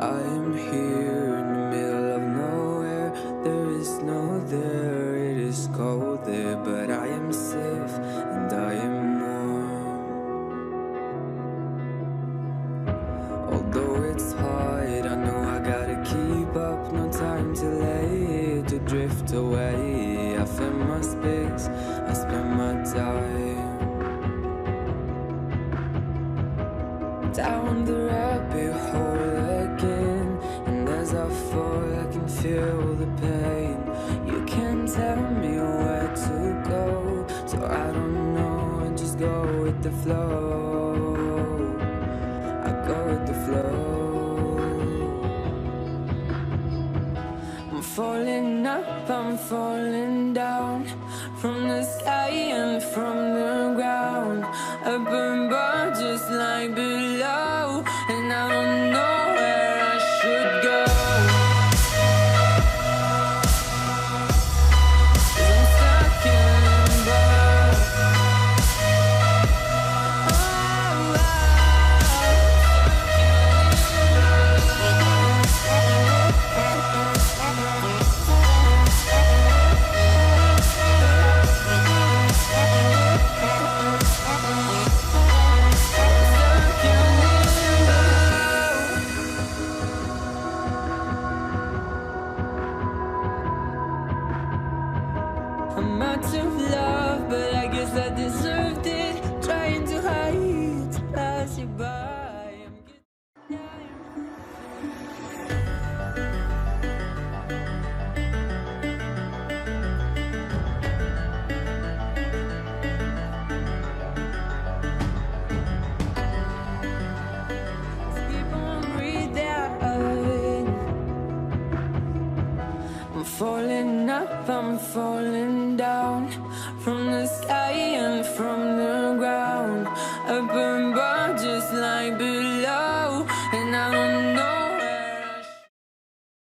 I am here in the middle of nowhere. There is no there, it is cold there, but I am safe and I am warm. Although it's hard, I know I gotta keep up. No time to lay to drift away. I find my space, I spend my time down the rabbit hole again. And as I fall, I can feel the pain. You can't tell me where to go, so I don't know, I just go with the flow. I go with the flow. I'm falling up, I'm falling down, from the sky and from the ground. Up above just like below, and I don't know where I should go. 'Cause I'm stuck in limbo. I'm out of love, but I guess I deserved it. Trying to hide, to pass you by. Keep on breathing. I'm falling up, I'm falling down,